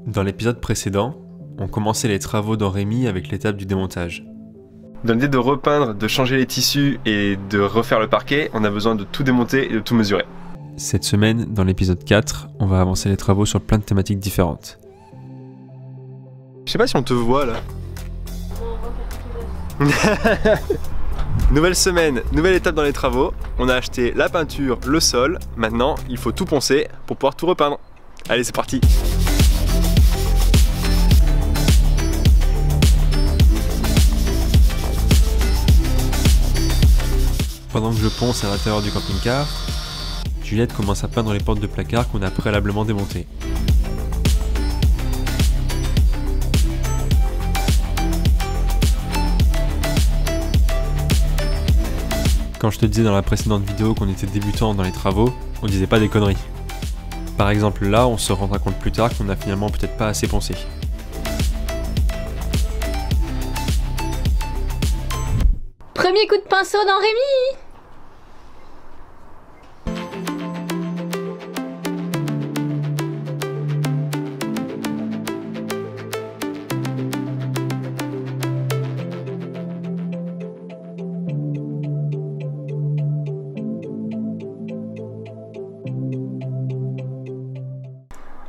Dans l'épisode précédent, on commençait les travaux dans Rémi avec l'étape du démontage. Dans l'idée de repeindre, de changer les tissus et de refaire le parquet, on a besoin de tout démonter et de tout mesurer. Cette semaine, dans l'épisode 4, on va avancer les travaux sur plein de thématiques différentes. Je sais pas si on te voit là. Nouvelle semaine, nouvelle étape dans les travaux. On a acheté la peinture, le sol. Maintenant, il faut tout poncer pour pouvoir tout repeindre. Allez, c'est parti. Pendant que je ponce à l'intérieur du camping-car, Juliette commence à peindre les portes de placard qu'on a préalablement démontées. Quand je te disais dans la précédente vidéo qu'on était débutant dans les travaux, on disait pas des conneries. Par exemple là, on se rendra compte plus tard qu'on a finalement peut-être pas assez poncé. Premier coup de pinceau dans Rémi.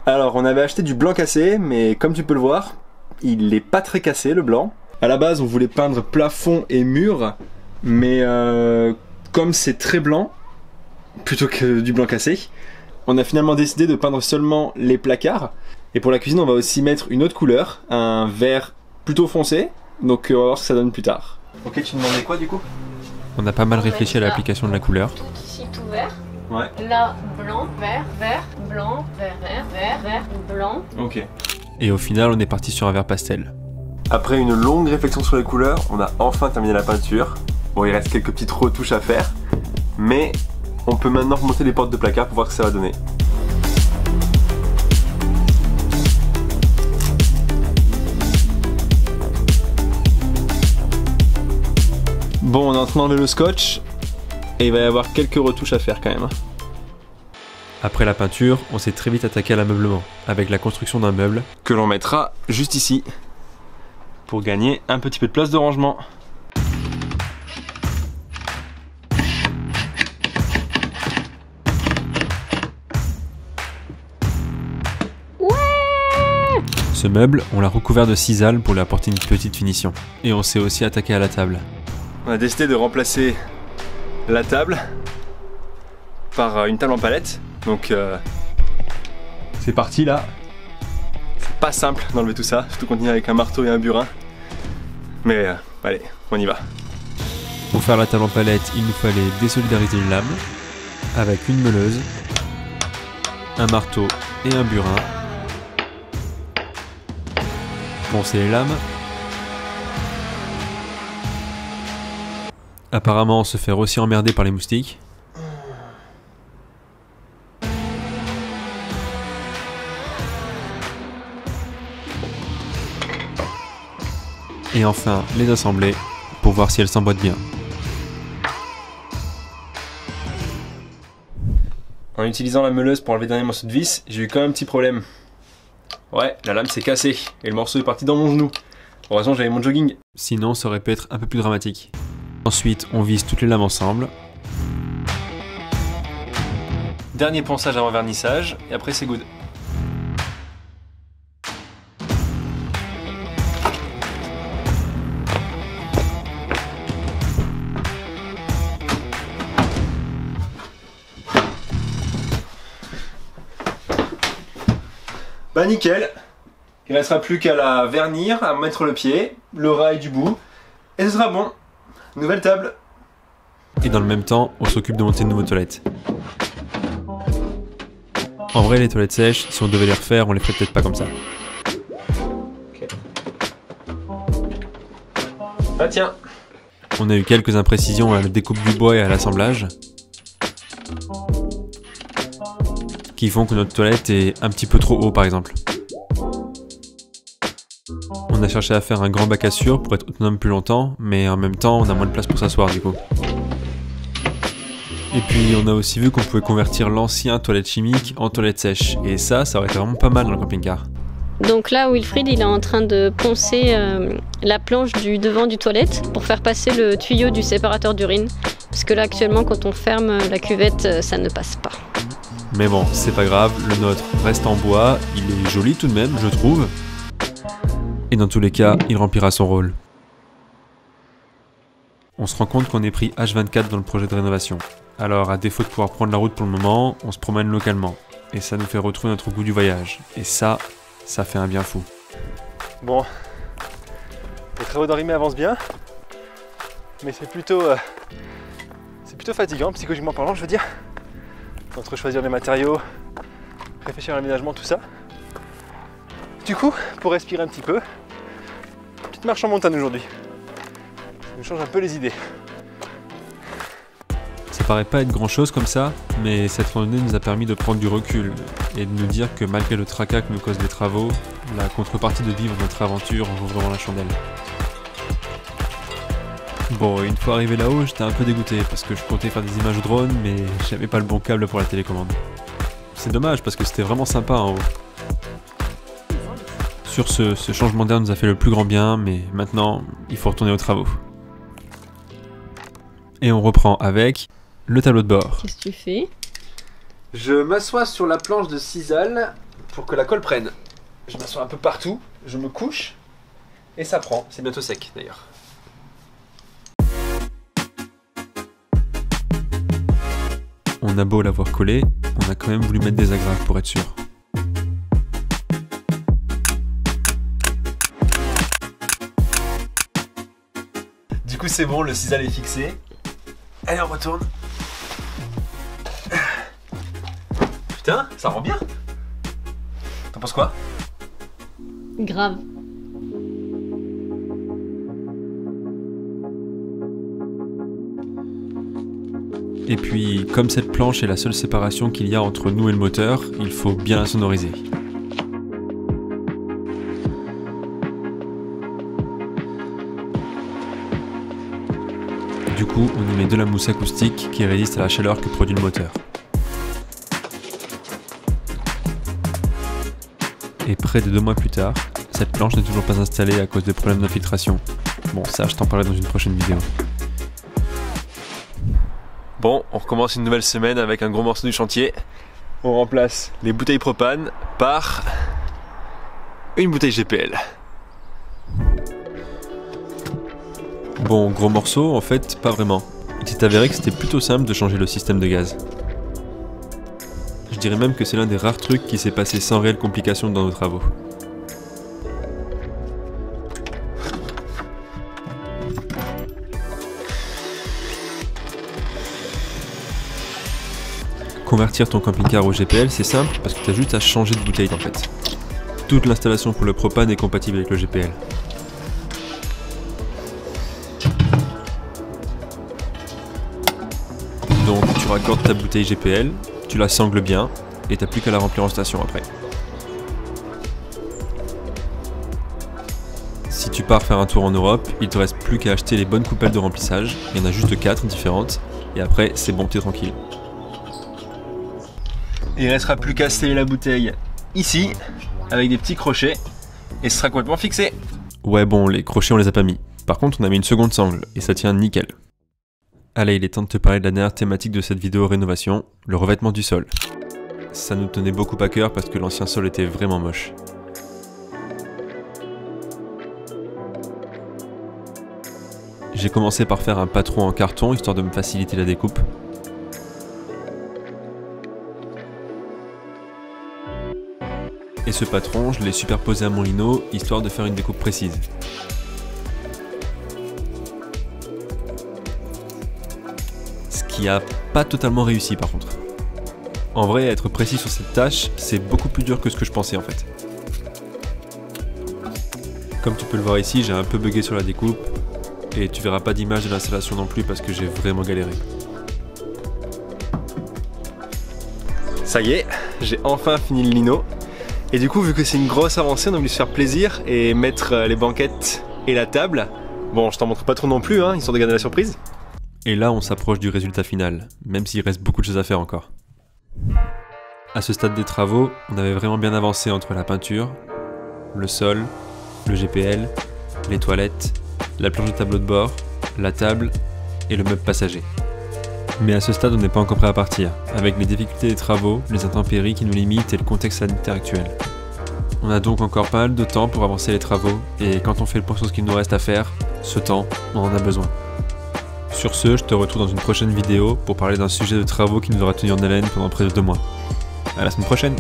Alors, on avait acheté du blanc cassé, mais comme tu peux le voir, il est pas très cassé le blanc. À la base, on voulait peindre plafond et mur, mais comme c'est très blanc, plutôt que du blanc cassé, on a finalement décidé de peindre seulement les placards. Et pour la cuisine, on va aussi mettre une autre couleur, un vert plutôt foncé, donc on va voir ce que ça donne plus tard. Ok, tu demandais quoi du coup? On a pas mal réfléchi à l'application de la couleur. Tout ici, tout vert. Ouais. Là, blanc, vert, vert, blanc, vert, vert, vert, vert, blanc. Ok. Et au final, on est parti sur un vert pastel. Après une longue réflexion sur les couleurs, on a enfin terminé la peinture. Bon, il reste quelques petites retouches à faire, mais on peut maintenant remonter les portes de placard pour voir ce que ça va donner. Bon, on est en train d'enlever le scotch, et il va y avoir quelques retouches à faire quand même. Après la peinture, on s'est très vite attaqué à l'ameublement, avec la construction d'un meuble Que l'on mettra juste ici, pour gagner un petit peu de place de rangement. Ce meuble, on l'a recouvert de sisal pour lui apporter une petite finition. Et on s'est aussi attaqué à la table. On a décidé de remplacer la table par une table en palette. Donc c'est parti là. C'est pas simple d'enlever tout ça, surtout qu'on y est avec un marteau et un burin. Mais allez, on y va. Pour faire la table en palette, il nous fallait désolidariser une lame, avec une meuleuse, un marteau et un burin. Poncer les lames. Apparemment, se faire aussi emmerder par les moustiques. Et enfin, les assembler pour voir si elles s'emboîtent bien. En utilisant la meuleuse pour enlever le dernier morceau de vis, j'ai eu quand même un petit problème. Ouais, la lame s'est cassée et le morceau est parti dans mon genou. Heureusement, j'avais mon jogging. Sinon, ça aurait pu être un peu plus dramatique. Ensuite, on visse toutes les lames ensemble. Dernier ponçage avant vernissage et après c'est good. Bah nickel, il ne restera plus qu'à la vernir, à mettre le pied, le rail du bout, et ce sera bon. Nouvelle table. Et dans le même temps, on s'occupe de monter de nouvelles toilettes. En vrai, les toilettes sèches, si on devait les refaire, on les ferait peut-être pas comme ça. Okay. Ah tiens. On a eu quelques imprécisions à la découpe du bois et à l'assemblage, qui font que notre toilette est un petit peu trop haut par exemple. On a cherché à faire un grand bac à sueur pour être autonome plus longtemps, mais en même temps on a moins de place pour s'asseoir du coup. Et puis on a aussi vu qu'on pouvait convertir l'ancien toilette chimique en toilette sèche, et ça aurait été vraiment pas mal dans le camping-car. Donc là, Wilfried, il est en train de poncer la planche du devant du toilette pour faire passer le tuyau du séparateur d'urine. Parce que là, actuellement, quand on ferme la cuvette, ça ne passe pas. Mais bon, c'est pas grave, le nôtre reste en bois, il est joli tout de même, je trouve. Et dans tous les cas, il remplira son rôle. On se rend compte qu'on est pris H24 dans le projet de rénovation. Alors, à défaut de pouvoir prendre la route pour le moment, on se promène localement. Et ça nous fait retrouver notre goût du voyage. Et ça fait un bien fou. Bon, les travaux d'Henri avancent bien, mais c'est plutôt fatigant, psychologiquement parlant, je veux dire. Entre choisir les matériaux, réfléchir à l'aménagement, tout ça. Du coup, pour respirer un petit peu, petite marche en montagne aujourd'hui. Ça nous change un peu les idées. Ça paraît pas être grand chose comme ça, mais cette randonnée nous a permis de prendre du recul et de nous dire que malgré le tracas que nous causent les travaux, la contrepartie de vivre notre aventure en vaut vraiment la chandelle. Bon, une fois arrivé là-haut, j'étais un peu dégoûté parce que je comptais faire des images au drone, mais j'avais pas le bon câble pour la télécommande. C'est dommage parce que c'était vraiment sympa en haut. Sur ce changement d'air nous a fait le plus grand bien, mais maintenant, il faut retourner aux travaux. Et on reprend avec le tableau de bord. Qu'est-ce que tu fais? Je m'assois sur la planche de sisal pour que la colle prenne. Je m'assois un peu partout, je me couche et ça prend. C'est bientôt sec d'ailleurs. On a beau l'avoir collé, on a quand même voulu mettre des agrafes pour être sûr. Du coup c'est bon, le sisal est fixé. Allez, on retourne. Putain, ça rend bien. T'en penses quoi? Grave. Et puis, comme cette planche est la seule séparation qu'il y a entre nous et le moteur, il faut bien la sonoriser. Du coup, on y met de la mousse acoustique qui résiste à la chaleur que produit le moteur. Et près de 2 mois plus tard, cette planche n'est toujours pas installée à cause de problèmes d'infiltration. Bon, ça, je t'en parlerai dans une prochaine vidéo. Bon, on recommence une nouvelle semaine avec un gros morceau du chantier. On remplace les bouteilles propane par une bouteille GPL. Bon, gros morceau, en fait, pas vraiment. Il s'est avéré que c'était plutôt simple de changer le système de gaz. Je dirais même que c'est l'un des rares trucs qui s'est passé sans réelle complication dans nos travaux. Convertir ton camping-car au GPL, c'est simple parce que tu as juste à changer de bouteille en fait. Toute l'installation pour le propane est compatible avec le GPL. Donc tu raccordes ta bouteille GPL, tu la sangles bien et t'as plus qu'à la remplir en station après. Si tu pars faire un tour en Europe, il te reste plus qu'à acheter les bonnes coupelles de remplissage, il y en a juste 4 différentes, et après c'est bon, t'es tranquille. Il ne restera plus qu'à sceller la bouteille ici, avec des petits crochets, et ce sera complètement fixé. Ouais bon, les crochets on les a pas mis. Par contre on a mis une seconde sangle, et ça tient nickel. Allez, il est temps de te parler de la dernière thématique de cette vidéo rénovation, le revêtement du sol. Ça nous tenait beaucoup à cœur parce que l'ancien sol était vraiment moche. J'ai commencé par faire un patron en carton histoire de me faciliter la découpe. Et ce patron, je l'ai superposé à mon lino, histoire de faire une découpe précise. Ce qui a pas totalement réussi par contre. En vrai, être précis sur cette tâche, c'est beaucoup plus dur que ce que je pensais en fait. Comme tu peux le voir ici, j'ai un peu bugué sur la découpe, et tu verras pas d'image de l'installation non plus parce que j'ai vraiment galéré. Ça y est, j'ai enfin fini le lino. Et du coup, vu que c'est une grosse avancée, on a voulu se faire plaisir et mettre les banquettes et la table. Bon, je t'en montre pas trop non plus, hein, histoire de garder la surprise. Et là, on s'approche du résultat final, même s'il reste beaucoup de choses à faire encore. À ce stade des travaux, on avait vraiment bien avancé entre la peinture, le sol, le GPL, les toilettes, la planche de tableau de bord, la table et le meuble passager. Mais à ce stade, on n'est pas encore prêt à partir, avec les difficultés des travaux, les intempéries qui nous limitent et le contexte sanitaire actuel. On a donc encore pas mal de temps pour avancer les travaux, et quand on fait le point sur ce qu'il nous reste à faire, ce temps, on en a besoin. Sur ce, je te retrouve dans une prochaine vidéo pour parler d'un sujet de travaux qui nous aura tenu en haleine pendant près de 2 mois. À la semaine prochaine!